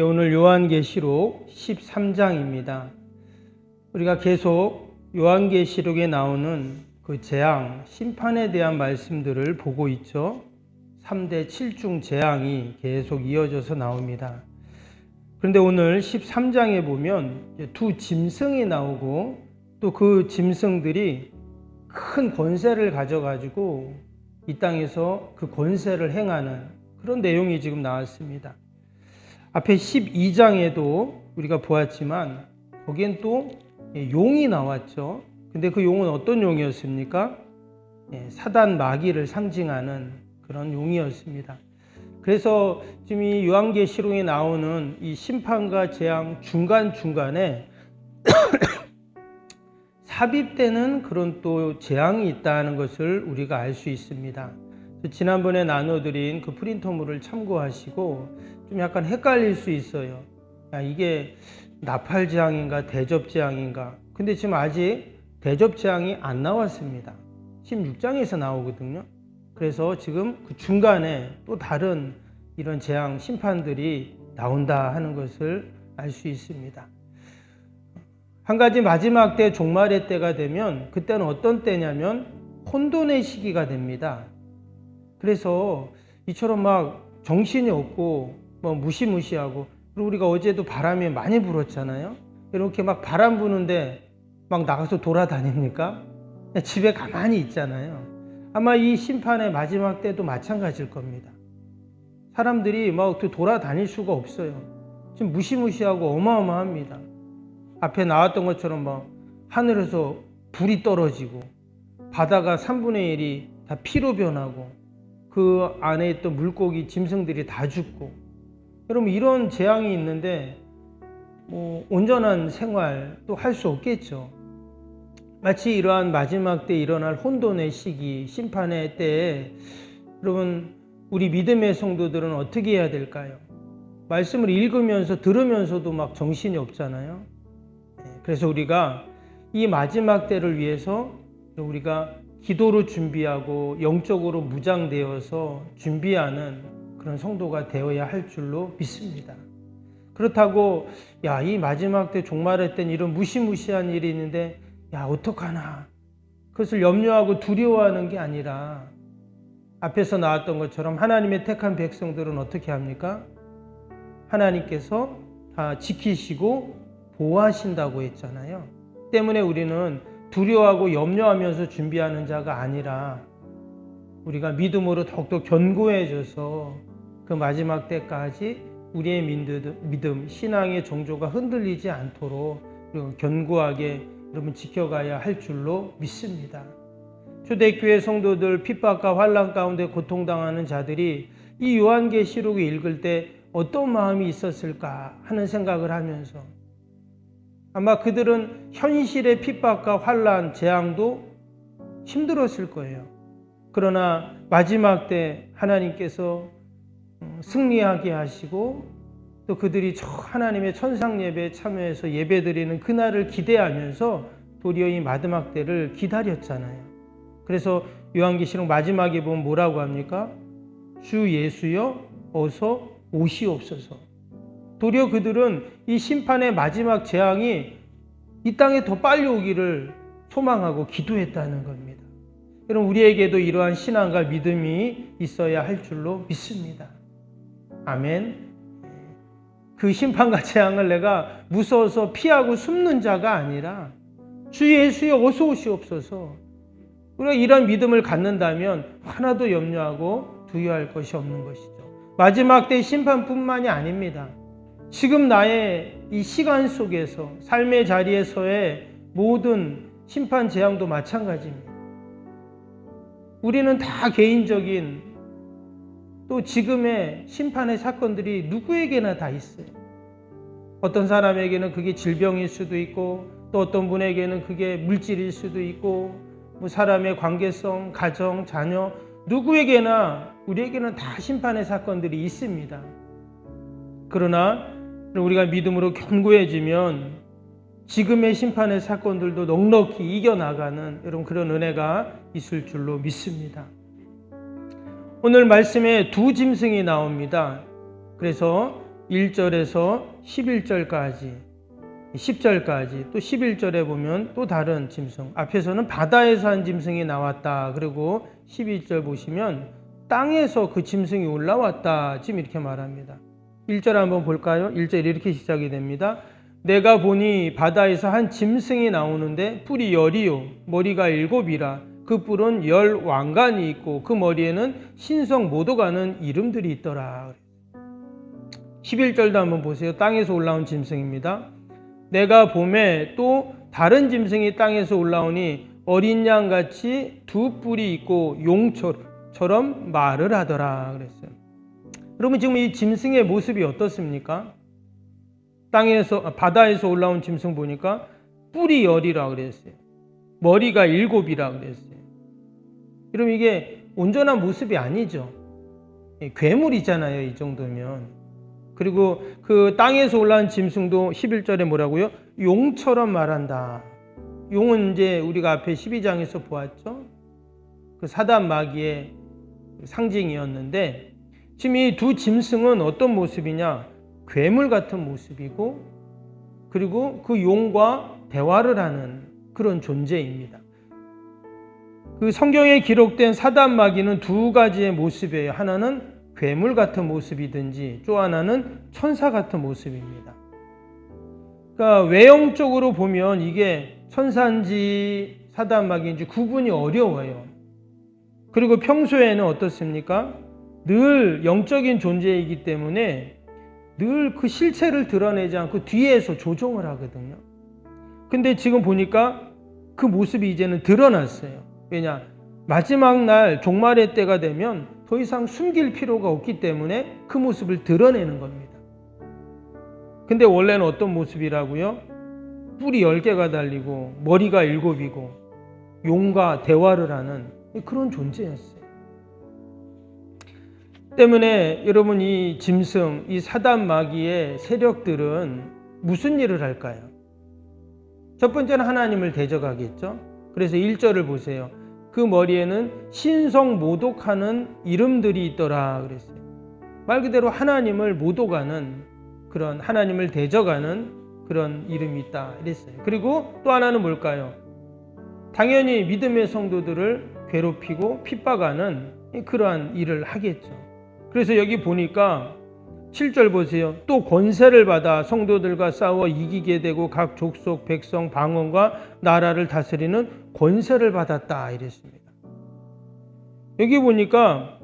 오늘 요한계시록 13장입니다. 우리가 계속 요한계시록에 나오는 그 재앙, 심판에 대한 말씀들을 보고 있죠. 3대 7중 재앙이 계속 이어져서 나옵니다. 그런데 오늘 13장에 보면 두 짐승이 나오고 또 그 짐승들이 큰 권세를 가져가지고 이 땅에서 그 권세를 행하는 그런 내용이 지금 나왔습니다. 앞에 12장에도 우리가 보았지만 거기엔 또 용이 나왔죠. 근데 그 용은 어떤 용이었습니까? 사단 마귀를 상징하는 그런 용이었습니다. 그래서 지금 이 요한계시록에 나오는 이 심판과 재앙 중간중간에 삽입되는 그런 또 재앙이 있다는 것을 우리가 알 수 있습니다. 지난번에 나눠드린 그 프린터물을 참고하시고 좀 약간 헷갈릴 수 있어요. 이게 나팔재앙인가 대접재앙인가. 근데 지금 아직 대접재앙이 안 나왔습니다. 16장에서 나오거든요. 그래서 지금 그 중간에 또 다른 이런 재앙 심판들이 나온다 하는 것을 알 수 있습니다. 한 가지 마지막 때 종말의 때가 되면 그때는 어떤 때냐면 혼돈의 시기가 됩니다. 그래서 이처럼 막 정신이 없고 무시무시하고, 그리고 우리가 어제도 바람이 많이 불었잖아요. 이렇게 막 바람 부는데 막 나가서 돌아다닙니까? 집에 가만히 있잖아요. 아마 이 심판의 마지막 때도 마찬가지일 겁니다. 사람들이 막 돌아다닐 수가 없어요. 지금 무시무시하고 어마어마합니다. 앞에 나왔던 것처럼 막 하늘에서 불이 떨어지고 바다가 3분의 1이 다 피로 변하고 그 안에 있던 물고기 짐승들이 다 죽고, 여러분 이런 재앙이 있는데 온전한 생활도 할 수 없겠죠. 마치 이러한 마지막 때 일어날 혼돈의 시기, 심판의 때에 여러분 우리 믿음의 성도들은 어떻게 해야 될까요? 말씀을 읽으면서 들으면서도 막 정신이 없잖아요. 그래서 우리가 이 마지막 때를 위해서 우리가 기도로 준비하고 영적으로 무장되어서 준비하는 그런 성도가 되어야 할 줄로 믿습니다. 그렇다고 이 마지막 때 종말의 때는 이런 무시무시한 일이 있는데 어떡하나, 그것을 염려하고 두려워하는 게 아니라 앞에서 나왔던 것처럼 하나님의 택한 백성들은 어떻게 합니까? 하나님께서 다 지키시고 보호하신다고 했잖아요. 때문에 우리는 두려워하고 염려하면서 준비하는 자가 아니라 우리가 믿음으로 더욱더 견고해져서 그 마지막 때까지 우리의 믿음, 신앙의 정조가 흔들리지 않도록 견고하게 여러분 지켜가야 할 줄로 믿습니다. 초대교회 성도들 핍박과 환난 가운데 고통당하는 자들이 이 요한계시록을 읽을 때 어떤 마음이 있었을까 하는 생각을 하면서 아마 그들은 현실의 핍박과 환난, 재앙도 힘들었을 거예요. 그러나 마지막 때 하나님께서 승리하게 하시고 또 그들이 하나님의 천상 예배에 참여해서 예배드리는 그날을 기대하면서 도리어 이 마지막 때를 기다렸잖아요. 그래서 요한계시록 마지막에 보면 뭐라고 합니까? 주 예수여 어서 오시옵소서. 도리어 그들은 이 심판의 마지막 재앙이 이 땅에 더 빨리 오기를 소망하고 기도했다는 겁니다. 여러분 우리에게도 이러한 신앙과 믿음이 있어야 할 줄로 믿습니다. 아멘. 그 심판과 재앙을 내가 무서워서 피하고 숨는 자가 아니라 주 예수여 어서 오시옵소서. 우리가 이런 믿음을 갖는다면 하나도 염려하고 두려워할 것이 없는 것이죠. 마지막 때 심판뿐만이 아닙니다. 지금 나의 이 시간 속에서 삶의 자리에서의 모든 심판 재앙도 마찬가지입니다. 우리는 다 개인적인 또 지금의 심판의 사건들이 누구에게나 다 있어요. 어떤 사람에게는 그게 질병일 수도 있고 또 어떤 분에게는 그게 물질일 수도 있고 사람의 관계성, 가정, 자녀, 누구에게나 우리에게는 다 심판의 사건들이 있습니다. 그러나 우리가 믿음으로 견고해지면 지금의 심판의 사건들도 넉넉히 이겨나가는 여러분 그런 은혜가 있을 줄로 믿습니다. 오늘 말씀에 두 짐승이 나옵니다. 그래서 1절에서 11절까지, 10절까지, 또 11절에 보면 또 다른 짐승, 앞에서는 바다에서 한 짐승이 나왔다. 그리고 12절 보시면 땅에서 그 짐승이 올라왔다. 지금 이렇게 말합니다. 1절 한번 볼까요? 1절 이렇게 시작이 됩니다. 내가 보니 바다에서 한 짐승이 나오는데 뿔이 10이요 머리가 7이라 그 뿔은 10왕관이 있고 그 머리에는 신성 모독하는 이름들이 있더라. 11절도 한번 보세요. 땅에서 올라온 짐승입니다. 내가 봄에 또 다른 짐승이 땅에서 올라오니 어린 양같이 두 뿔이 있고 용처럼 말을 하더라 그랬어요. 여러분 지금 이 짐승의 모습이 어떻습니까? 바다에서 올라온 짐승 보니까 뿔이 10이라 그랬어요. 머리가 7이라 그랬어요. 여러분 이게 온전한 모습이 아니죠. 괴물이잖아요, 이 정도면. 그리고 그 땅에서 올라온 짐승도 11절에 뭐라고요? 용처럼 말한다. 용은 이제 우리가 앞에 12장에서 보았죠. 그 사단 마귀의 상징이었는데 지금 이 두 짐승은 어떤 모습이냐? 괴물 같은 모습이고 그리고 그 용과 대화를 하는 그런 존재입니다. 그 성경에 기록된 사단 마귀는 두 가지의 모습이에요. 하나는 괴물 같은 모습이든지 또 하나는 천사 같은 모습입니다. 그러니까 외형적으로 보면 이게 천사인지 사단 마귀인지 구분이 어려워요. 그리고 평소에는 어떻습니까? 늘 영적인 존재이기 때문에 늘 그 실체를 드러내지 않고 뒤에서 조종을 하거든요. 근데 지금 보니까 그 모습이 이제는 드러났어요. 왜냐? 마지막 날 종말의 때가 되면 더 이상 숨길 필요가 없기 때문에 그 모습을 드러내는 겁니다. 근데 원래는 어떤 모습이라고요? 뿔이 10개가 달리고 머리가 7이고 용과 대화를 하는 그런 존재였어요. 때문에 여러분 이 짐승, 이 사단 마귀의 세력들은 무슨 일을 할까요? 첫 번째는 하나님을 대적하겠죠. 그래서 1절을 보세요. 그 머리에는 신성 모독하는 이름들이 있더라 그랬어요. 말 그대로 하나님을 모독하는 그런 하나님을 대적하는 그런 이름이 있다 이랬어요. 그리고 또 하나는 뭘까요? 당연히 믿음의 성도들을 괴롭히고 핍박하는 그러한 일을 하겠죠. 그래서 여기 보니까 7절 보세요. 또 권세를 받아 성도들과 싸워 이기게 되고 각 족속, 백성, 방언과 나라를 다스리는 권세를 받았다 이랬습니다. 여기 보니까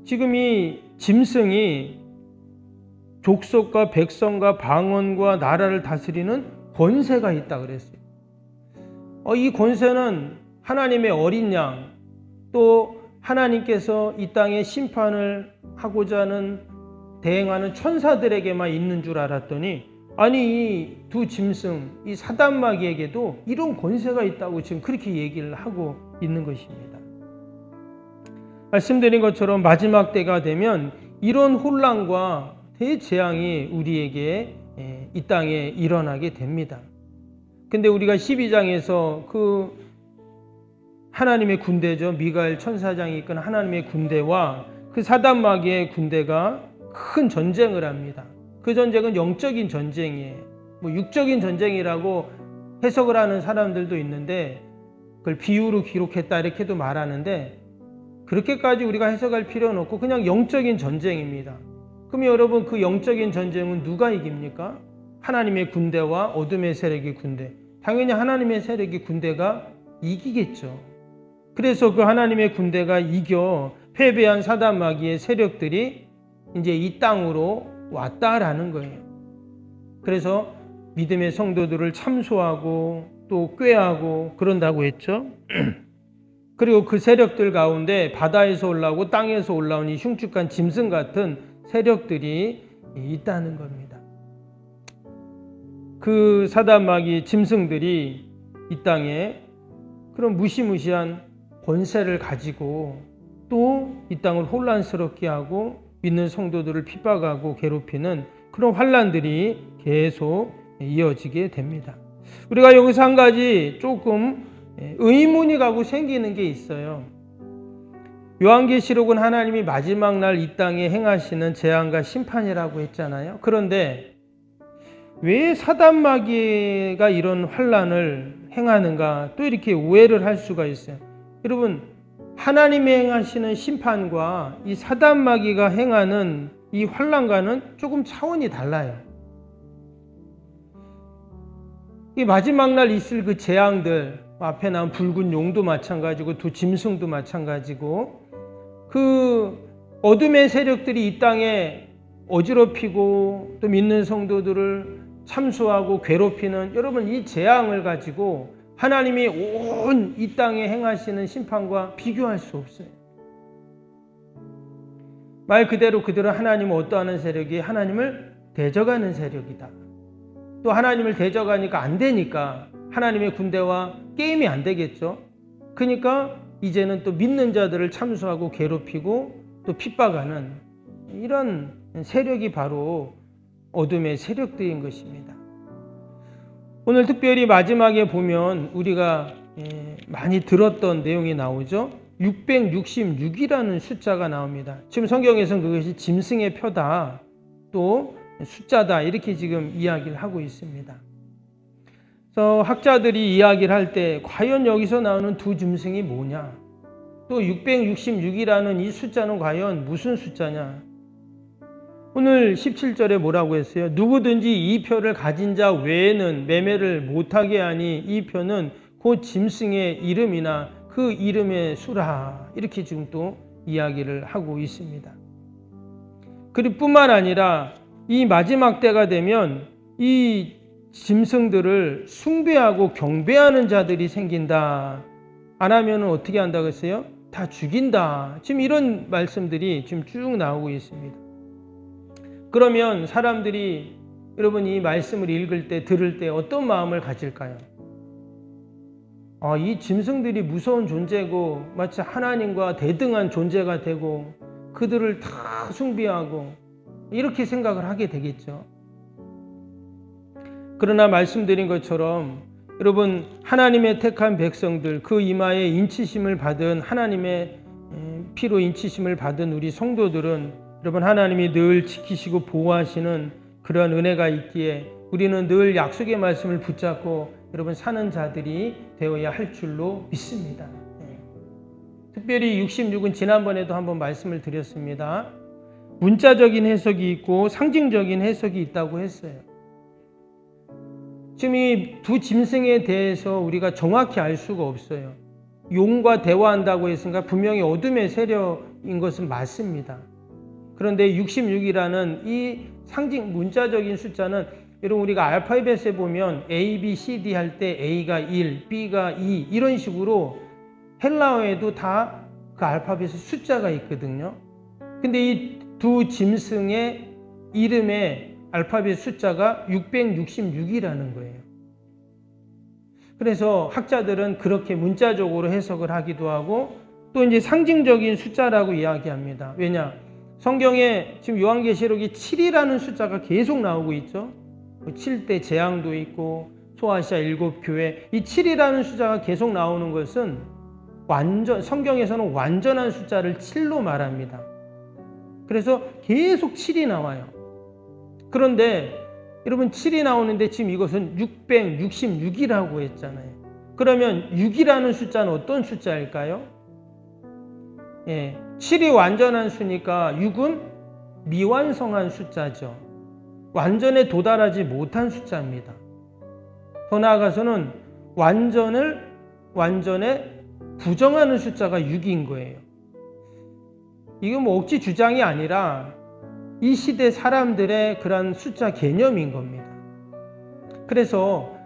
지금 이 짐승이 족속과 백성과 방언과 나라를 다스리는 권세가 있다 그랬어요. 이 권세는 하나님의 어린 양, 또 하나님께서 이 땅에 심판을 하고자 하는 대행하는 천사들에게만 있는 줄 알았더니 아니 이 두 짐승, 이 사단 마귀에게도 이런 권세가 있다고 지금 그렇게 얘기를 하고 있는 것입니다. 말씀드린 것처럼 마지막 때가 되면 이런 혼란과 대재앙이 우리에게 이 땅에 일어나게 됩니다. 근데 우리가 12장에서 그 하나님의 군대죠. 미가엘 천사장이 이끈 하나님의 군대와 그 사단 마귀의 군대가 큰 전쟁을 합니다. 그 전쟁은 영적인 전쟁이에요. 육적인 전쟁이라고 해석을 하는 사람들도 있는데 그걸 비유로 기록했다 이렇게도 말하는데 그렇게까지 우리가 해석할 필요는 없고 그냥 영적인 전쟁입니다. 그럼 여러분 그 영적인 전쟁은 누가 이깁니까? 하나님의 군대와 어둠의 세력의 군대. 당연히 하나님의 세력의 군대가 이기겠죠. 그래서 그 하나님의 군대가 이겨 패배한 사단 마귀의 세력들이 이제 이 땅으로 왔다라는 거예요. 그래서 믿음의 성도들을 참소하고 또 꾀하고 그런다고 했죠. 그리고 그 세력들 가운데 바다에서 올라오고 땅에서 올라온 이 흉측한 짐승 같은 세력들이 있다는 겁니다. 그 사단 마귀 짐승들이 이 땅에 그런 무시무시한 권세를 가지고 또 이 땅을 혼란스럽게 하고 믿는 성도들을 핍박하고 괴롭히는 그런 환난들이 계속 이어지게 됩니다. 우리가 여기서 한 가지 조금 의문이 가고 생기는 게 있어요. 요한계시록은 하나님이 마지막 날 이 땅에 행하시는 재앙과 심판이라고 했잖아요. 그런데 왜 사단 마귀가 이런 환난을 행하는가 또 이렇게 오해를 할 수가 있어요. 여러분, 하나님이 행하시는 심판과 이 사단 마귀가 행하는 이 환난과는 조금 차원이 달라요. 이 마지막 날 있을 그 재앙들, 앞에 나온 붉은 용도 마찬가지고 두 짐승도 마찬가지고, 그 어둠의 세력들이 이 땅에 어지럽히고 또 믿는 성도들을 참수하고 괴롭히는, 여러분, 이 재앙을 가지고 하나님이 온 이 땅에 행하시는 심판과 비교할 수 없어요. 말 그대로 그들은 하나님을 어떠하는 세력이 하나님을 대적하는 세력이다. 또 하나님을 대적하니까 안 되니까 하나님의 군대와 게임이 안 되겠죠. 그러니까 이제는 또 믿는 자들을 참수하고 괴롭히고 또 핍박하는 이런 세력이 바로 어둠의 세력들인 것입니다. 오늘 특별히 마지막에 보면 우리가 많이 들었던 내용이 나오죠. 666이라는 숫자가 나옵니다. 지금 성경에서는 그것이 짐승의 표다, 또 숫자다, 이렇게 지금 이야기를 하고 있습니다. 그래서 학자들이 이야기를 할 때 과연 여기서 나오는 두 짐승이 뭐냐, 또 666이라는 이 숫자는 과연 무슨 숫자냐. 오늘 17절에 뭐라고 했어요? 누구든지 이 표를 가진 자 외에는 매매를 못하게 하니 이 표는 곧 짐승의 이름이나 그 이름의 수라, 이렇게 지금 또 이야기를 하고 있습니다. 그리고 뿐만 아니라 이 마지막 때가 되면 이 짐승들을 숭배하고 경배하는 자들이 생긴다. 안 하면 어떻게 한다고 했어요? 다 죽인다. 지금 이런 말씀들이 지금 쭉 나오고 있습니다. 그러면 사람들이, 여러분, 이 말씀을 읽을 때, 들을 때 어떤 마음을 가질까요? 이 짐승들이 무서운 존재고 마치 하나님과 대등한 존재가 되고 그들을 다 숭배하고 이렇게 생각을 하게 되겠죠. 그러나 말씀드린 것처럼 여러분, 하나님의 택한 백성들, 그 이마에 인치심을 받은, 하나님의 피로 인치심을 받은 우리 성도들은 여러분, 하나님이 늘 지키시고 보호하시는 그러한 은혜가 있기에 우리는 늘 약속의 말씀을 붙잡고 여러분 사는 자들이 되어야 할 줄로 믿습니다. 특별히 66은 지난번에도 한번 말씀을 드렸습니다. 문자적인 해석이 있고 상징적인 해석이 있다고 했어요. 지금 이 두 짐승에 대해서 우리가 정확히 알 수가 없어요. 용과 대화한다고 했으니까 분명히 어둠의 세력인 것은 맞습니다. 그런데 66이라는 이 상징 문자적인 숫자는, 여러분, 우리가 알파벳에 보면 A, B, C, D 할 때 A가 1, B가 2 이런 식으로 헬라어에도 다 그 알파벳에 숫자가 있거든요. 근데 이 두 짐승의 이름의 알파벳 숫자가 666이라는 거예요. 그래서 학자들은 그렇게 문자적으로 해석을 하기도 하고 또 이제 상징적인 숫자라고 이야기합니다. 왜냐? 성경에 지금 요한계시록이 7이라는 숫자가 계속 나오고 있죠. 7대 재앙도 있고 소아시아 7교회, 이 7이라는 숫자가 계속 나오는 것은 성경에서는 완전한 숫자를 7로 말합니다. 그래서 계속 7이 나와요. 그런데 여러분, 7이 나오는데 지금 이것은 666이라고 했잖아요. 그러면 6이라는 숫자는 어떤 숫자일까요? 7이 완전한 수니까 6은 미완성한 숫자죠. 완전에 도달하지 못한 숫자입니다. 더 나아가서는 완전에 부정하는 숫자가 6인 거예요. 이건 뭐 억지 주장이 아니라 이 시대 사람들의 그런 숫자 개념인 겁니다. 그래서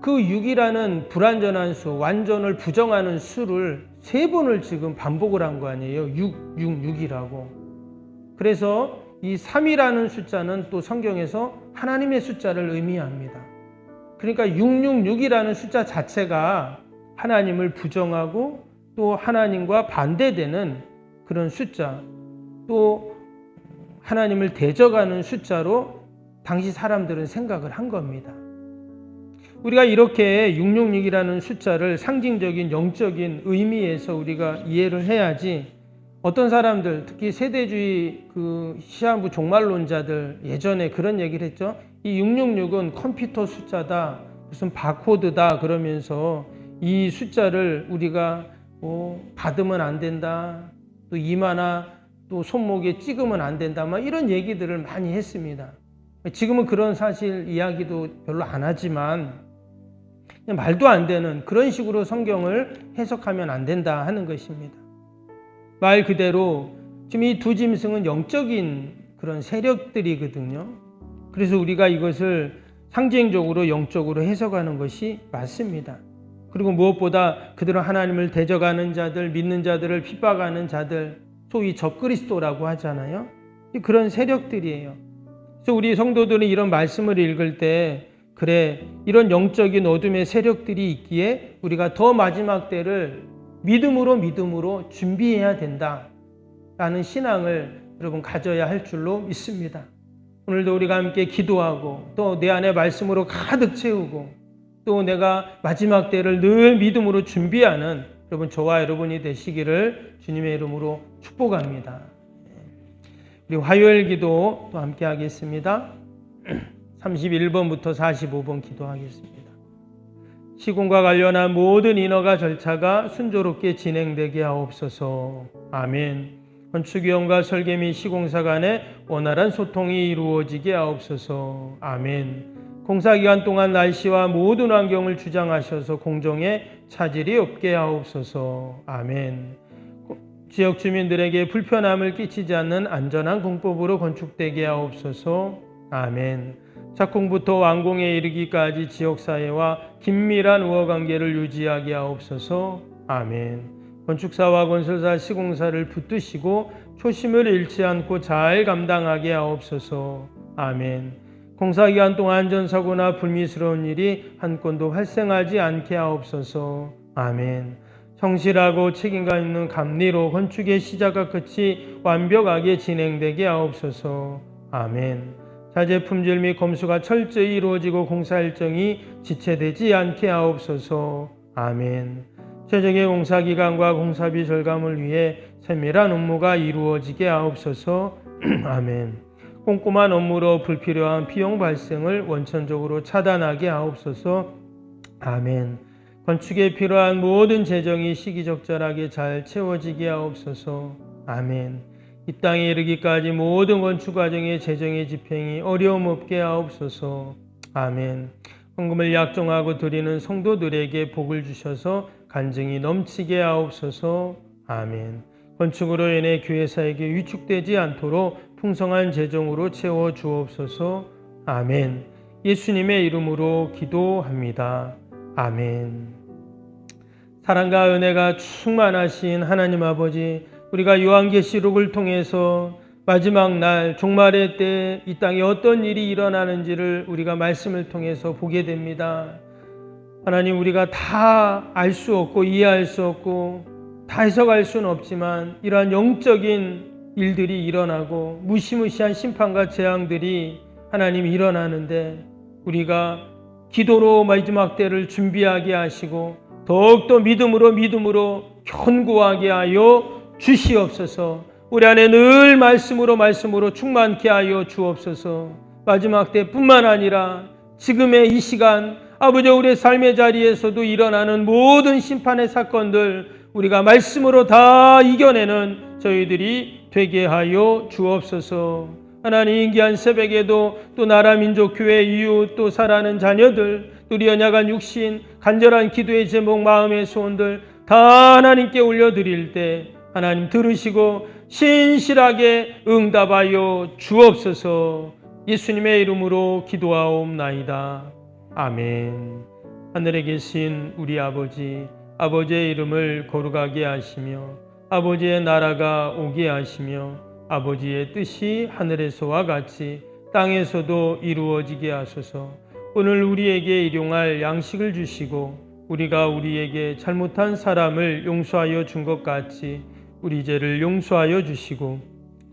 그 6이라는 불완전한 수, 완전을 부정하는 수를 3번을 지금 반복을 한 거 아니에요. 666이라고. 그래서 이 3이라는 숫자는 또 성경에서 하나님의 숫자를 의미합니다. 그러니까 666이라는 숫자 자체가 하나님을 부정하고 또 하나님과 반대되는 그런 숫자, 또 하나님을 대적하는 숫자로 당시 사람들은 생각을 한 겁니다. 우리가 이렇게 666이라는 숫자를 상징적인 영적인 의미에서 우리가 이해를 해야지 어떤 사람들, 특히 세대주의 그 시한부 종말론자들 예전에 그런 얘기를 했죠. 이 666은 컴퓨터 숫자다, 무슨 바코드다 그러면서 이 숫자를 우리가 받으면 안 된다, 또 이마나 또 손목에 찍으면 안 된다, 막 이런 얘기들을 많이 했습니다. 지금은 그런 사실 이야기도 별로 안 하지만 그냥 말도 안 되는 그런 식으로 성경을 해석하면 안 된다 하는 것입니다. 말 그대로 지금 이 두 짐승은 영적인 그런 세력들이거든요. 그래서 우리가 이것을 상징적으로 영적으로 해석하는 것이 맞습니다. 그리고 무엇보다 그들은 하나님을 대적하는 자들, 믿는 자들을 핍박하는 자들, 소위 적그리스도라고 하잖아요. 그런 세력들이에요. 그래서 우리 성도들은 이런 말씀을 읽을 때 그래, 이런 영적인 어둠의 세력들이 있기에 우리가 더 마지막 때를 믿음으로 준비해야 된다라는 신앙을 여러분 가져야 할 줄로 믿습니다. 오늘도 우리가 함께 기도하고 또 내 안에 말씀으로 가득 채우고 또 내가 마지막 때를 늘 믿음으로 준비하는 여러분 저와 여러분이 되시기를 주님의 이름으로 축복합니다. 우리 화요일 기도 또 함께 하겠습니다. 31번부터 45번 기도하겠습니다. 시공과 관련한 모든 인허가 절차가 순조롭게 진행되게 하옵소서. 아멘. 건축위원과 설계 및 시공사 간의 원활한 소통이 이루어지게 하옵소서. 아멘. 공사기간 동안 날씨와 모든 환경을 주장하셔서 공정에 차질이 없게 하옵소서. 아멘. 지역 주민들에게 불편함을 끼치지 않는 안전한 공법으로 건축되게 하옵소서. 아멘. 착공부터 완공에 이르기까지 지역사회와 긴밀한 우호관계를 유지하게 하옵소서. 아멘. 건축사와 건설사, 시공사를 붙드시고 초심을 잃지 않고 잘 감당하게 하옵소서. 아멘. 공사기간 동안 안전사고나 불미스러운 일이 한 건도 발생하지 않게 하옵소서. 아멘. 성실하고 책임감 있는 감리로 건축의 시작과 끝이 완벽하게 진행되게 하옵소서. 아멘. 자재 품질 및 검수가 철저히 이루어지고 공사 일정이 지체되지 않게 하옵소서. 아멘. 최적의 공사기간과 공사비 절감을 위해 세밀한 업무가 이루어지게 하옵소서. 아멘. 꼼꼼한 업무로 불필요한 비용 발생을 원천적으로 차단하게 하옵소서. 아멘. 건축에 필요한 모든 재정이 시기적절하게 잘 채워지게 하옵소서. 아멘. 이 땅에 이르기까지 모든 건축 과정의 재정의 집행이 어려움 없게 하옵소서. 아멘. 헌금을 약정하고 드리는 성도들에게 복을 주셔서 간증이 넘치게 하옵소서. 아멘. 건축으로 인해 교회사에게 위축되지 않도록 풍성한 재정으로 채워 주옵소서. 아멘. 예수님의 이름으로 기도합니다. 아멘. 사랑과 은혜가 충만하신 하나님 아버지, 우리가 요한계시록을 통해서 마지막 날 종말의 때 이 땅에 어떤 일이 일어나는지를 우리가 말씀을 통해서 보게 됩니다. 하나님, 우리가 다 알 수 없고 이해할 수 없고 다 해석할 수는 없지만 이러한 영적인 일들이 일어나고 무시무시한 심판과 재앙들이 하나님 일어나는데 우리가 기도로 마지막 때를 준비하게 하시고 더욱더 믿음으로 견고하게 하여 주시옵소서. 우리 안에 늘 말씀으로 충만케 하여 주옵소서. 마지막 때뿐만 아니라 지금의 이 시간 아버지, 우리의 삶의 자리에서도 일어나는 모든 심판의 사건들 우리가 말씀으로 다 이겨내는 저희들이 되게 하여 주옵소서. 하나님, 인기한 새벽에도 또 나라 민족 교회 이웃 또 사랑하는 자녀들 또 우리 연약한 육신 간절한 기도의 제목 마음의 소원들 다 하나님께 올려드릴 때 하나님 들으시고 신실하게 응답하여 주옵소서. 예수님의 이름으로 기도하옵나이다. 아멘. 하늘에 계신 우리 아버지, 아버지의 이름을 거룩하게 하시며 아버지의 나라가 오게 하시며 아버지의 뜻이 하늘에서와 같이 땅에서도 이루어지게 하소서. 오늘 우리에게 일용할 양식을 주시고 우리가 우리에게 잘못한 사람을 용서하여 준 것 같이 우리 죄를 용서하여 주시고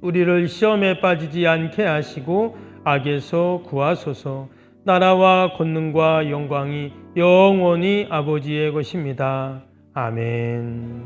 우리를 시험에 빠지지 않게 하시고 악에서 구하소서. 나라와 권능과 영광이 영원히 아버지의 것입니다. 아멘.